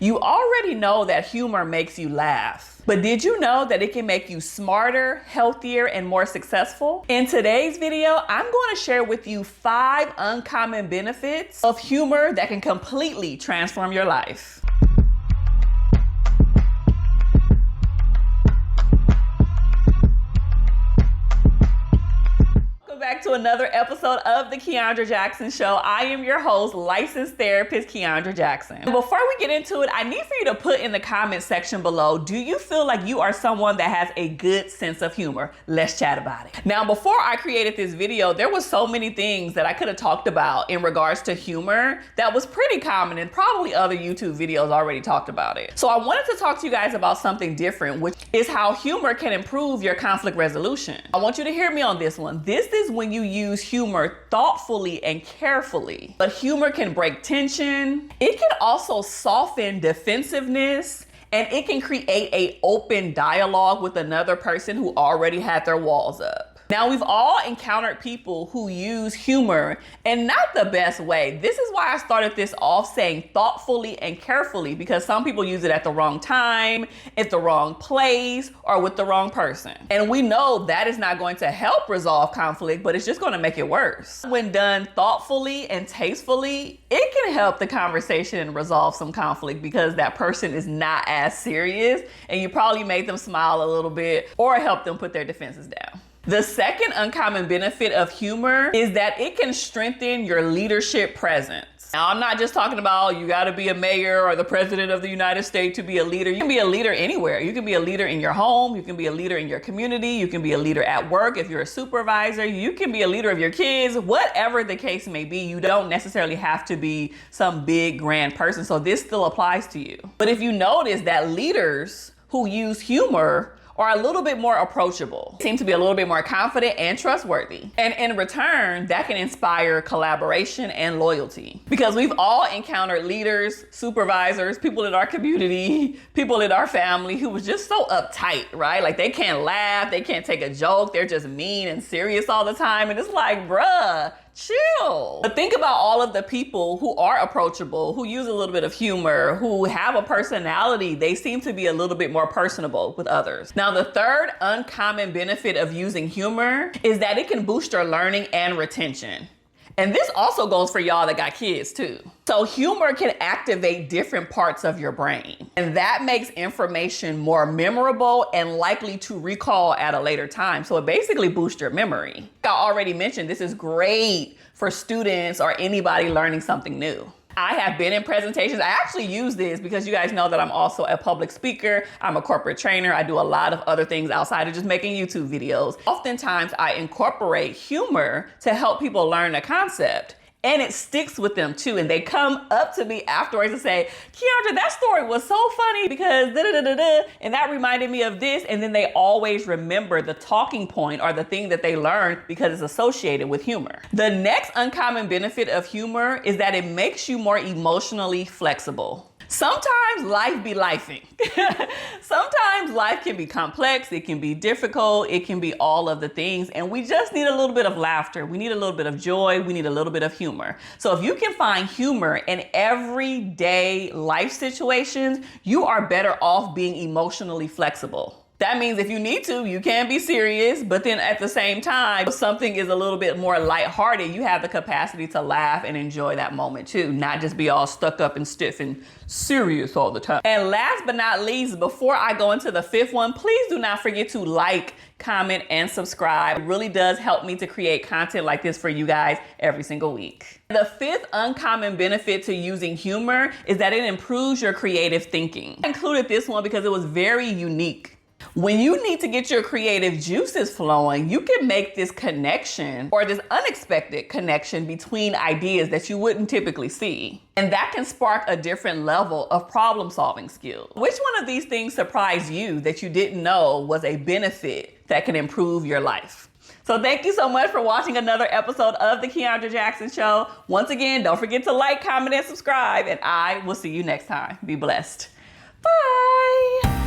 You already know that humor makes you laugh, but did you know that it can make you smarter, healthier, and more successful? In today's video, I'm going to share with you 5 uncommon benefits of humor that can completely transform your life. Back to another episode of the Kiaundra Jackson Show. I am your host, licensed therapist Kiaundra Jackson. Before we get into it, I need for you to put in the comment section below, do you feel like you are someone that has a good sense of humor? Let's chat about it. Now, before I created this video, there was so many things that I could have talked about in regards to humor that was pretty common, and probably other YouTube videos already talked about it. So I wanted to talk to you guys about something different, which is how humor can improve your conflict resolution. I want you to hear me on this one. This is when you use humor thoughtfully and carefully. But humor can break tension. It can also soften defensiveness, and it can create an open dialogue with another person who already had their walls up. Now, we've all encountered people who use humor in not the best way. This is why I started this off saying thoughtfully and carefully, because some people use it at the wrong time, at the wrong place, or with the wrong person. And we know that is not going to help resolve conflict, but it's just going to make it worse. When done thoughtfully and tastefully, it can help the conversation and resolve some conflict because that person is not as serious, and you probably made them smile a little bit or help them put their defenses down. The second uncommon benefit of humor is that it can strengthen your leadership presence. Now, I'm not just talking about you got to be a mayor or the president of the United States to be a leader. You can be a leader anywhere. You can be a leader in your home. You can be a leader in your community. You can be a leader at work if you're a supervisor. You can be a leader of your kids. Whatever the case may be, you don't necessarily have to be some big grand person. So this still applies to you. But if you notice that leaders who use humor are a little bit more approachable, seem to be a little bit more confident and trustworthy. And in return, that can inspire collaboration and loyalty. Because we've all encountered leaders, supervisors, people in our community, people in our family who was just so uptight, right? Like they can't laugh, they can't take a joke, they're just mean and serious all the time. And it's like, bruh, chill. But think about all of the people who are approachable, who use a little bit of humor, who have a personality. They seem to be a little bit more personable with others. Now, the third uncommon benefit of using humor is that it can boost your learning and retention. And this also goes for y'all that got kids too. So humor can activate different parts of your brain, and that makes information more memorable and likely to recall at a later time. So it basically boosts your memory. I already mentioned this is great for students or anybody learning something new. I have been in presentations. I actually use this because you guys know that I'm also a public speaker. I'm a corporate trainer. I do a lot of other things outside of just making YouTube videos. Oftentimes I incorporate humor to help people learn a concept. And it sticks with them too. And they come up to me afterwards and say, Kiaundra, that story was so funny because da-da-da-da-da, and that reminded me of this. And then they always remember the talking point or the thing that they learned because it's associated with humor. The next uncommon benefit of humor is that it makes you more emotionally flexible. Sometimes life be lifing. Sometimes life can be complex, it can be difficult, it can be all of the things, and we just need a little bit of laughter. We need a little bit of joy. We need a little bit of humor. So if you can find humor in everyday life situations, you are better off being emotionally flexible. That means if you need to, you can be serious, but then at the same time, if something is a little bit more lighthearted, you have the capacity to laugh and enjoy that moment too, not just be all stuck up and stiff and serious all the time. And last but not least, before I go into the 5th one, please do not forget to like, comment, and subscribe. It really does help me to create content like this for you guys every single week. The 5th uncommon benefit to using humor is that it improves your creative thinking. I included this one because it was very unique. When you need to get your creative juices flowing, you can make this connection or this unexpected connection between ideas that you wouldn't typically see. And that can spark a different level of problem solving skills. Which one of these things surprised you that you didn't know was a benefit that can improve your life? So thank you so much for watching another episode of the Kiaundra Jackson Show. Once again, don't forget to like, comment, and subscribe, and I will see you next time. Be blessed. Bye.